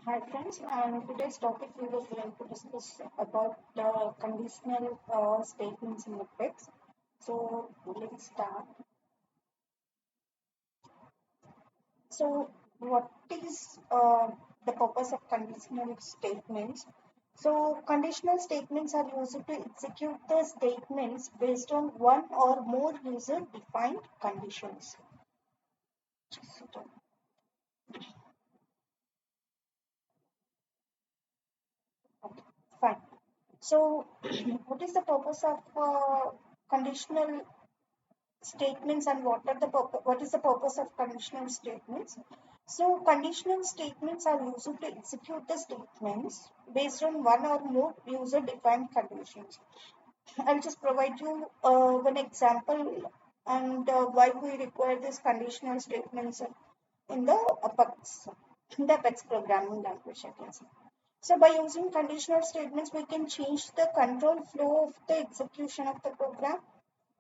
Hi friends, and today's topic we were going to discuss about the conditional statements in the text. So let's start. So what is the purpose of conditional statements? So conditional statements are used to execute the statements based on one or more user-defined conditions. Okay, fine. So what is the purpose of conditional statements and what is the purpose of conditional statements? So conditional statements are used to execute the statements based on one or more user defined conditions. I'll just provide you one example and why we require these conditional statements in the apex programming language, I can say. So by using conditional statements we can change the control flow of the execution of the program.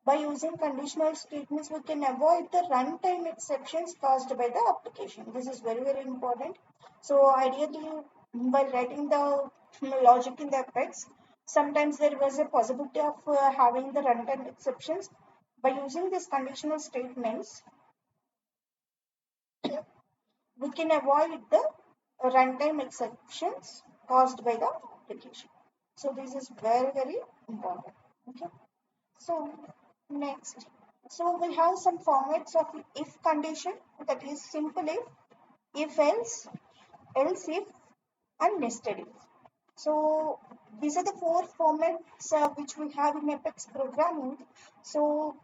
By using conditional statements, we can avoid the runtime exceptions caused by the application. This is very, very important. So ideally, while writing the logic in the Apex, sometimes there was a possibility of having the runtime exceptions. By using these conditional statements, we can avoid the runtime exceptions caused by the application. So this is very, very important. Okay. So next, so we have some formats of if condition, that is simple if else, else if, and nested if. So these are the four formats which we have in Apex programming. So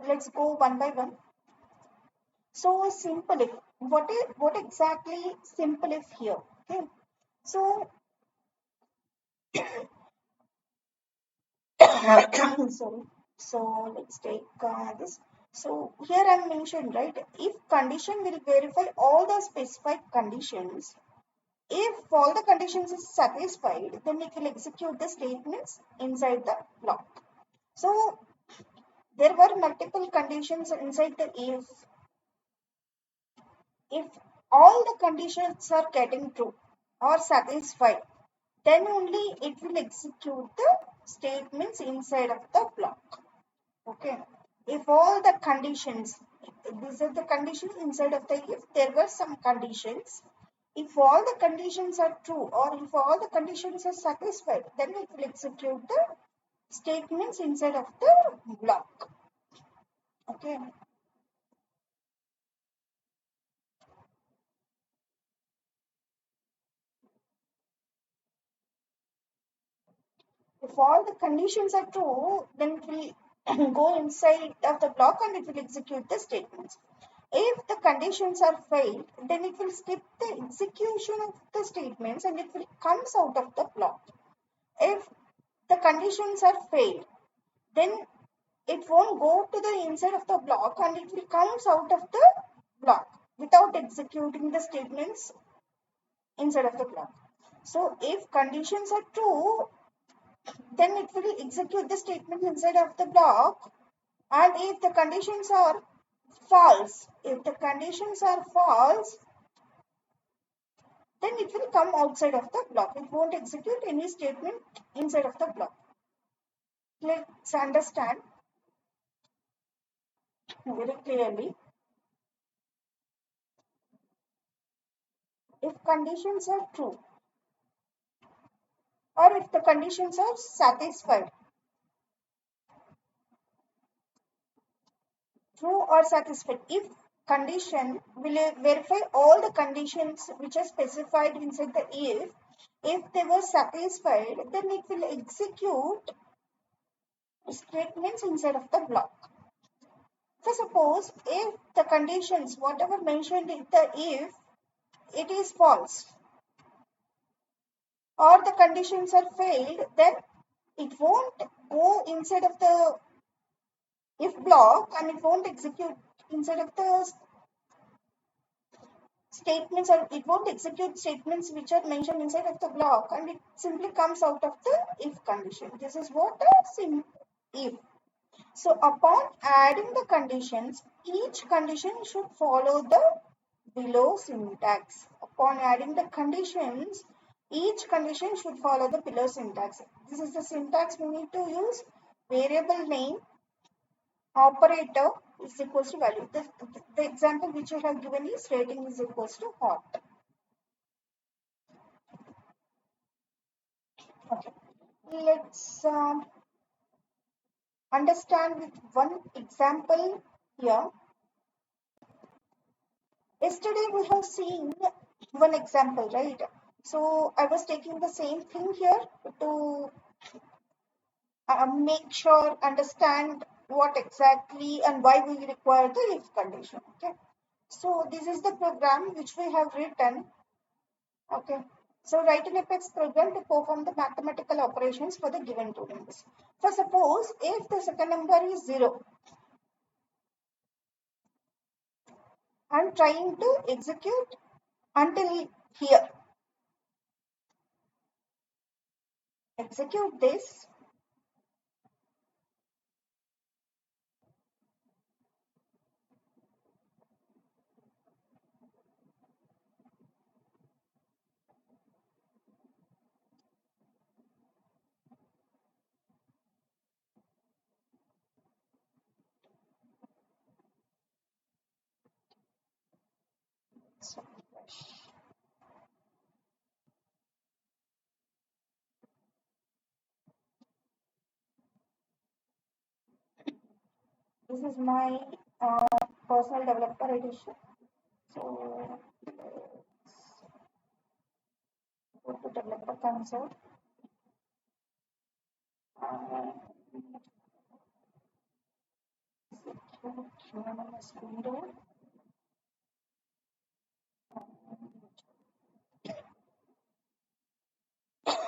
let's go one by one. So simple if, what exactly simple if here? Okay. So sorry. So let's take this. So here I mentioned, right, if condition will verify all the specified conditions. If all the conditions is satisfied, then it will execute the statements inside the block. So there were multiple conditions inside the if all the conditions are getting true or satisfied, then only it will execute the statements inside of the block. Okay. If all the conditions, these are the conditions inside of the if there were some conditions, if all the conditions are true or if all the conditions are satisfied, then it will execute the statements inside of the block. Okay. If all the conditions are true, then it will go inside of the block and it will execute the statements. If the conditions are failed, then it will skip the execution of the statements and it will comes out of the block. If the conditions are failed, then it won't go to the inside of the block and it will comes out of the block without executing the statements inside of the block. So if conditions are true, then it will execute the statement inside of the block. And if the conditions are false, then it will come outside of the block. It won't execute any statement inside of the block. Let's understand very clearly. If conditions are true or if the conditions are satisfied, true or satisfied, if condition will verify all the conditions which are specified inside the if they were satisfied, then it will execute statements inside of the block. So suppose if the conditions, whatever mentioned in the if, it is false or the conditions are failed, then it won't go inside of the if block and it won't execute inside of the statements or it won't execute statements which are mentioned inside of the block and it simply comes out of the if condition. This is what a sim if. So upon adding the conditions, each condition should follow the below syntax. Upon adding the conditions, each condition should follow the below syntax. This is the syntax we need to use. Variable name, operator is equals to value. The example which I have given is rating is equals to hot. Okay. Let's understand with one example here. Yesterday we have seen one example, right? So I was taking the same thing here to make sure, understand what exactly and why we require the if condition. Okay. So this is the program which we have written. Okay. So write an Apex program to perform the mathematical operations for the given two numbers. For suppose if the second number is 0, I'm trying to execute until here. Execute this. So, this is my personal developer edition. So go to developer console. Uh, Ananomous window.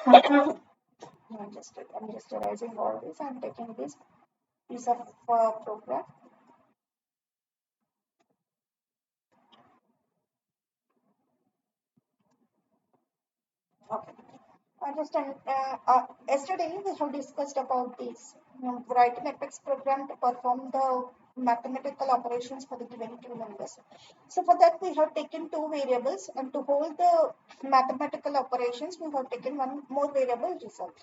I'm just erasing all this. I'm taking this piece of program. Okay. Yesterday we have discussed about this. Write an Apex program to perform the mathematical operations for the given two numbers. So for that we have taken two variables, and to hold the mathematical operations we have taken one more variable result.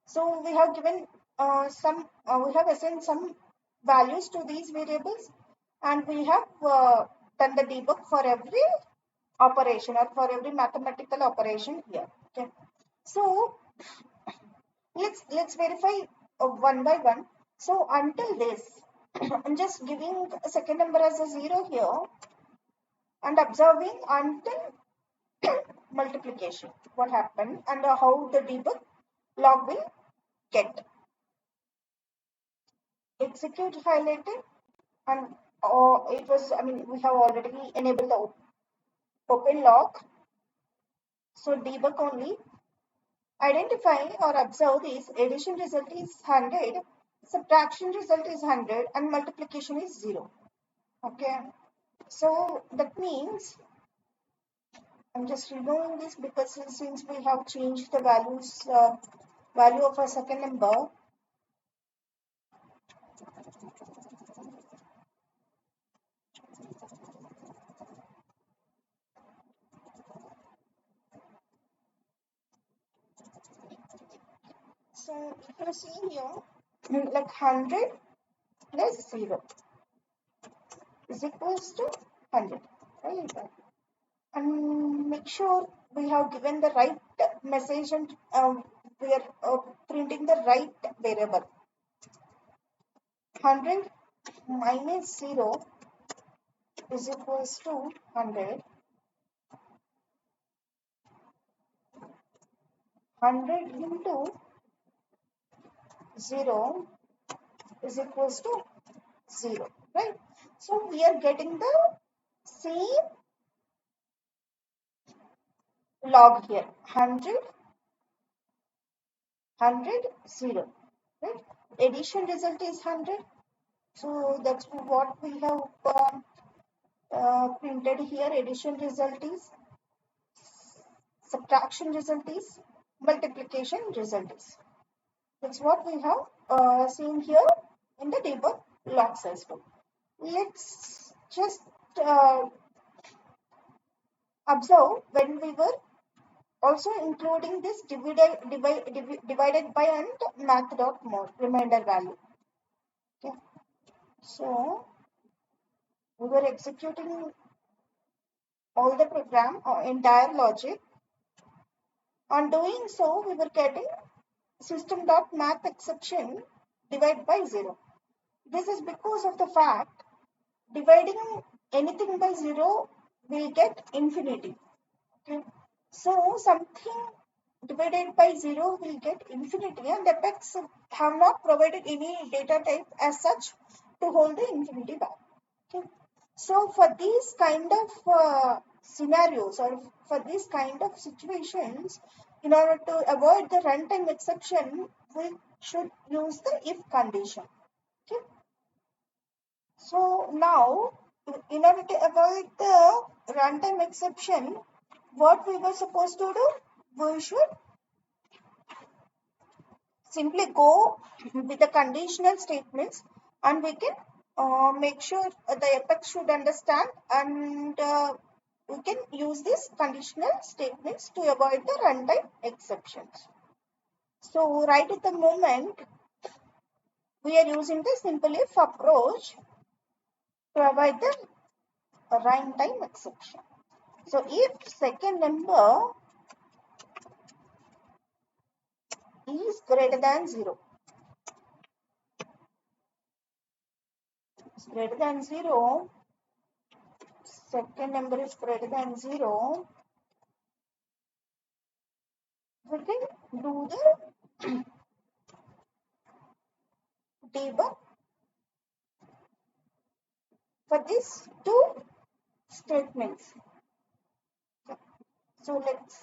So we have given we have assigned some values to these variables, and we have done the debug for every operation or for every mathematical operation here. Okay. So let's verify one by one. So until this, I'm just giving a second number as a 0 here and observing until multiplication. What happened and how the debug log will get. Execute highlighted, and it was, I mean, we have already enabled the open log. So debug only. Identify or observe this addition result is 100, subtraction result is 100, and multiplication is 0. Okay. So that means I'm just removing this because since we have changed the value of a second number. So if you see here, like 100 plus 0 is equals to 100. Right? And make sure we have given the right message, and we are printing the right variable. 100 minus 0 is equals to 100. 100 into 0 is equals to 0, right? So we are getting the same log here. 100, 100, 0, right? Addition result is 100. So that's what we have printed here. Addition result is, subtraction result is, multiplication result is. That's what we have seen here in the debug logs as well. Let's just observe when we were also including this divided by and math.more reminder value. Okay. So we were executing all the program or entire logic. On doing so, we were getting system.math exception divide by 0. This is because of the fact dividing anything by 0 will get infinity. Okay. So something divided by 0 will get infinity, and Apex have not provided any data type as such to hold the infinity back. Okay. So for these kind of scenarios, or for these kind of situations, in order to avoid the runtime exception, we should use the if condition. Okay. So now, in order to avoid the runtime exception, what we were supposed to do? We should simply go with the conditional statements, and we can make sure the apex should understand, and we can use these conditional statements to avoid the runtime exceptions. So right at the moment, we are using the simple if approach to avoid the runtime exception. So if second number is greater than 0, is greater than 0, second number is greater than 0, we can do the debug for these two statements. So let's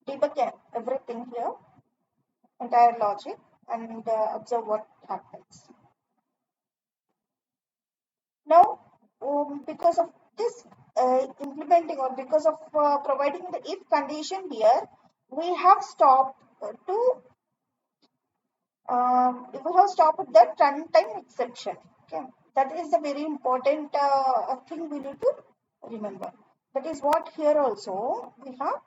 debug everything here, entire logic, and observe what happens. Now, because of this implementing, or because of providing the if condition here, we have stopped we have stopped the runtime exception. Okay, that is a very important thing we need to remember. That is what here also we have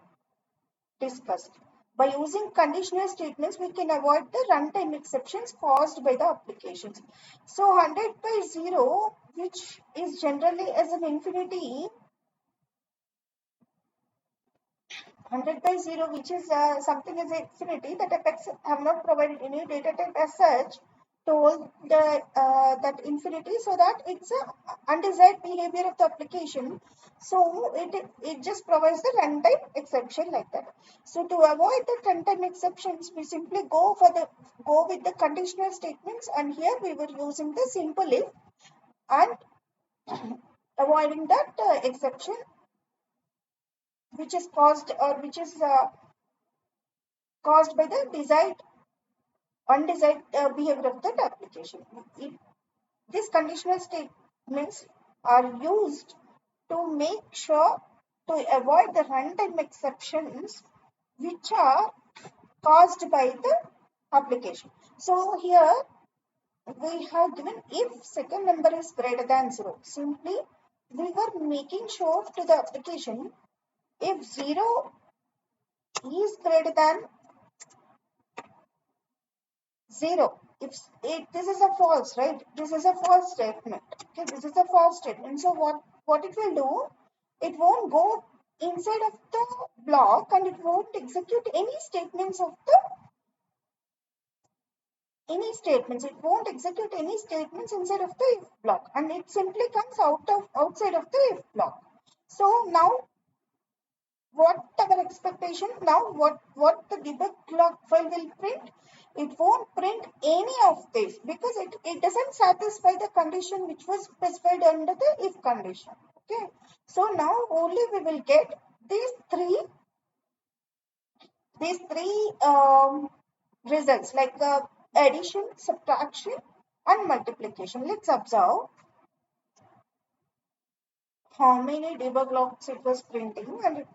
discussed. By using conditional statements, we can avoid the runtime exceptions caused by the applications. So 100 by 0, which is generally as an infinity, 100 by 0, which is something as infinity, that Apex have not provided any data type as such to hold the, that infinity, so that it's a undesired behavior of the application. So it just provides the runtime exception like that. So to avoid the runtime exceptions, we simply go with the conditional statements, and here we were using the simple if and avoiding that exception which is caused, or which is caused by the undesired behavior of that application. These conditional statements are used to make sure to avoid the runtime exceptions which are caused by the application. So here we have given if second number is greater than 0. Simply we were making sure to the application, if 0 is greater than 0, if this is a false, right? This is a false statement. Okay, this is a false statement. So what it will do? It won't go inside of the block, and it won't execute any statements of the any statements. It won't execute any statements inside of the if block, and it simply comes outside of the if block. So now what our expectation? Now what the debug log file will print? It won't print any of this, because it doesn't satisfy the condition which was specified under the if condition. Okay, so now only we will get these three results, like addition, subtraction, and multiplication. Let's observe how many debug logs it was printing, and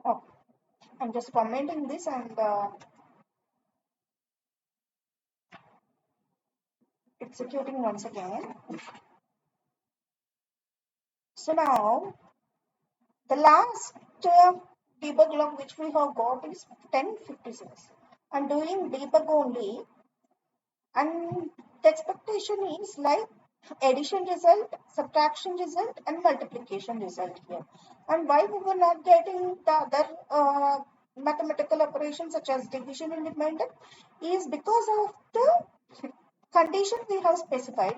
oh, I'm just commenting this, and it executing once again. So now the last debug log which we have got is 1056. I'm doing debug only, and the expectation is like addition result, subtraction result, and multiplication result here. And why we were not getting the other mathematical operations such as division and remainder is because of the condition we have specified,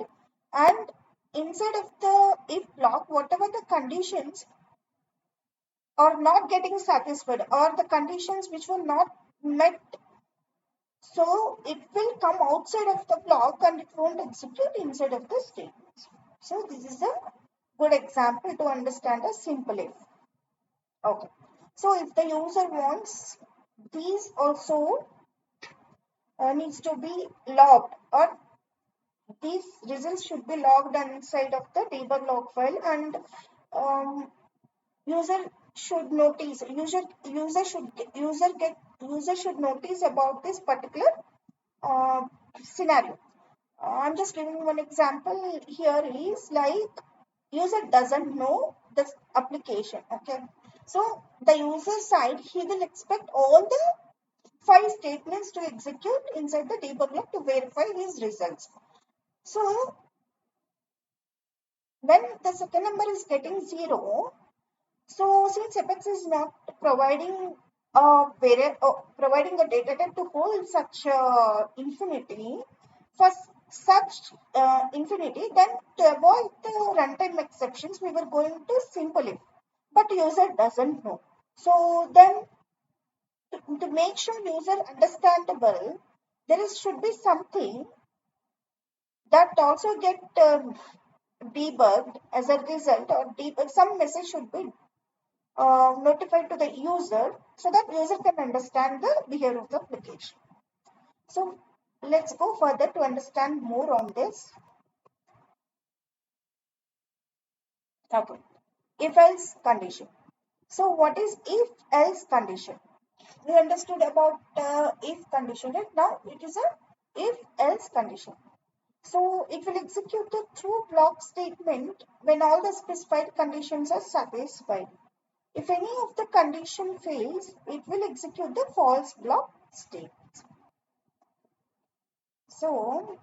and inside of the if block, whatever the conditions are not getting satisfied or the conditions which were not met, so it will come outside of the block and it won't execute inside of the statements. So this is a good example to understand a simple if. Okay. So if the user wants, these also needs to be logged, or these results should be logged inside of the debug log file, and um, user should notice, user should notice about this particular uh, scenario. I'm just giving one example here is like user doesn't know the application. Okay, so the user side, he will expect all the 5 statements to execute inside the debug log to verify his results. So when the second number is getting 0, so since Apex is not providing providing a data type to hold such infinity, for such infinity, then to avoid the runtime exceptions, we were going to simple if, but user doesn't know. So then to make sure user understandable, should be something that also get debugged as a result, or some message should be notified to the user so that user can understand the behavior of the application. So let's go further to understand more on this. Okay. If else condition. So what is if else condition? We understood about if condition, right? Now it is a if else condition. So it will execute the true block statement when all the specified conditions are satisfied. If any of the condition fails, it will execute the false block statement. So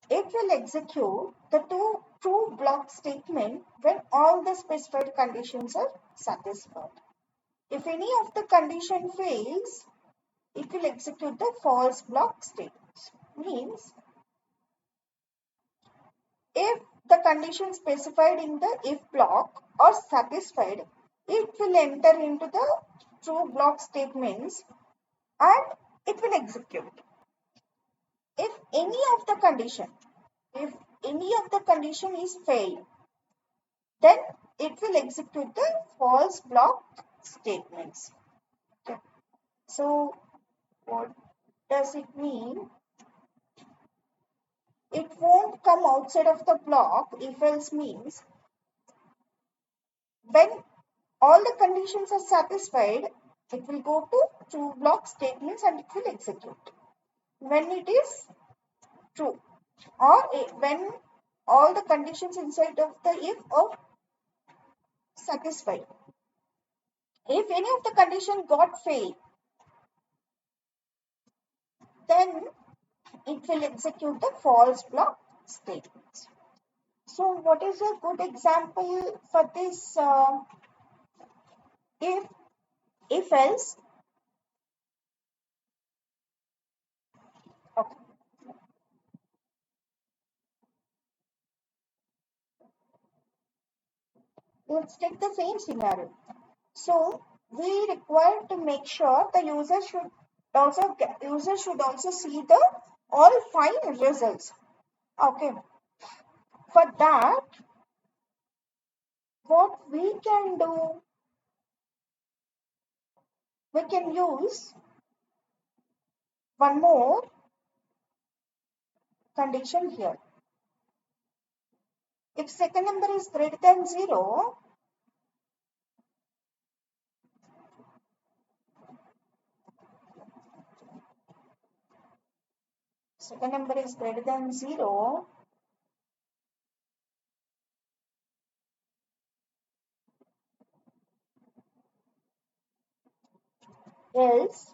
it will execute the true block statement when all the specified conditions are satisfied. If any of the condition fails, it will execute the false block statement. Means if the condition specified in the if block are satisfied, it will enter into the true block statements and it will execute. If any of the condition, if any of the condition is failed, then it will execute the false block statements. Okay. So what does it mean? It won't come outside of the block. If else means when all the conditions are satisfied, it will go to true block statements and it will execute. When it is true, or when all the conditions inside of the if are satisfied. If any of the condition got failed, then it will execute the false block statements. So what is a good example for this if else? Okay. Let's take the same scenario. So we require to make sure the user should also see the all 5 results. Okay. For that, what we can do, we can use one more condition here. If second number is greater than 0, second number is greater than 0, else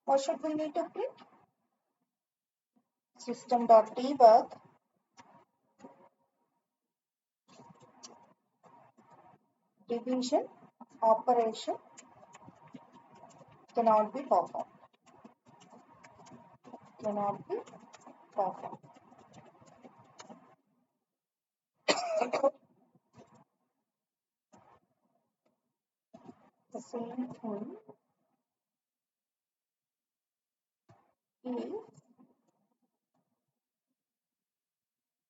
what should we need to print? System.debug division operation cannot be performed. Cannot be performed. The same thing if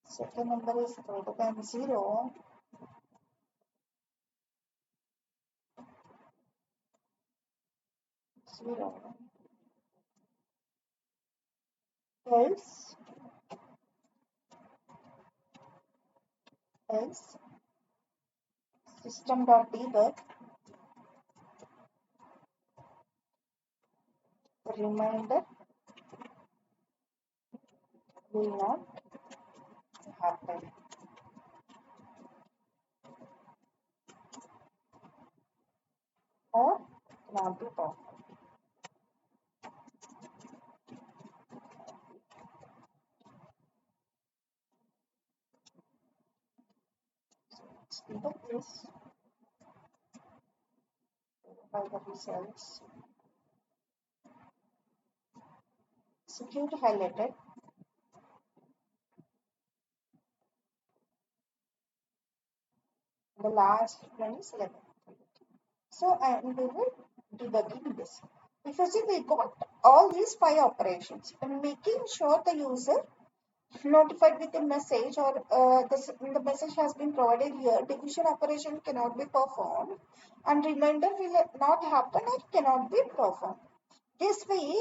second number is greater than 0, else system.debug reminder will not happen. Or cannot be performed. Let's debug this by the results. Execute highlighted. The last one is 11. So we will debugging this. If you see, we got all these 5 operations and making sure the user notified with a message or the message has been provided here, division operation cannot be performed and reminder will not happen or cannot be performed. This way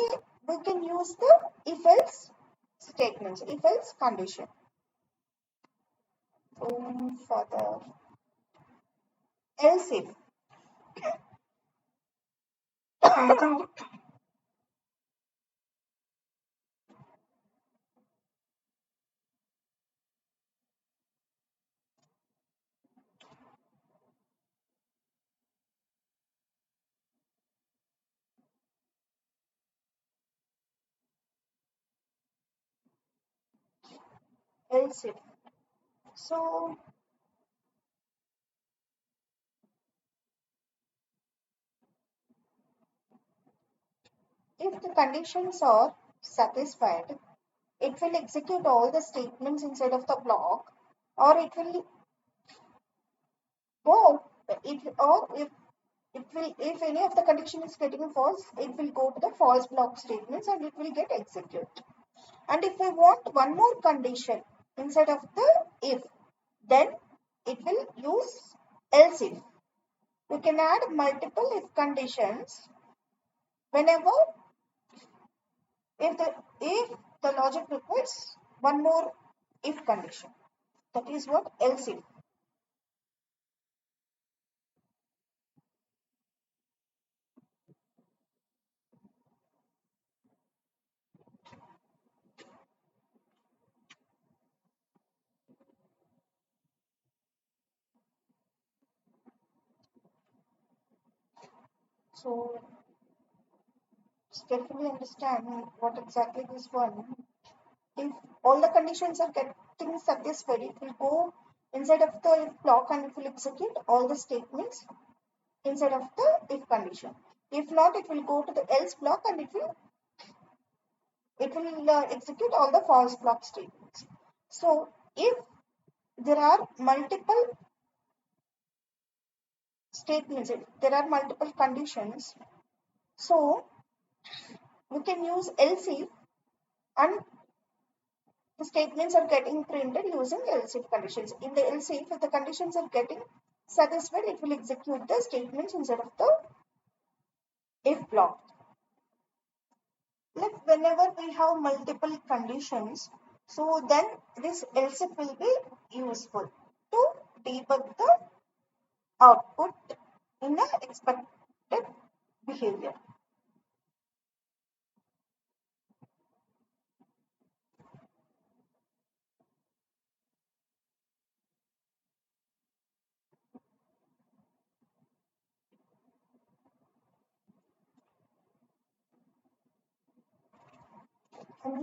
we can use the if else statements, if else condition. Further, else if else if. So if the conditions are satisfied, it will execute all the statements inside of the block, or it will go if any of the condition is getting false, it will go to the false block statements and it will get executed. And if we want one more condition inside of the if, then it will use else if. We can add multiple if conditions whenever if the logic requires one more if condition. That is what else if. So carefully understand what exactly this one. If all the conditions are getting satisfied, it will go inside of the if block and it will execute all the statements inside of the if condition. If not, it will go to the else block and it will execute all the false block statements. So if there are multiple statements, if there are multiple conditions, so we can use else if and the statements are getting printed using else if conditions. In the else if the conditions are getting satisfied, it will execute the statements instead of the if block. Like whenever we have multiple conditions, so then this else if will be useful to debug the output in the expected behavior.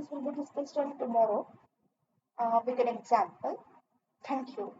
statements will be discussed on tomorrow with an example. Thank you.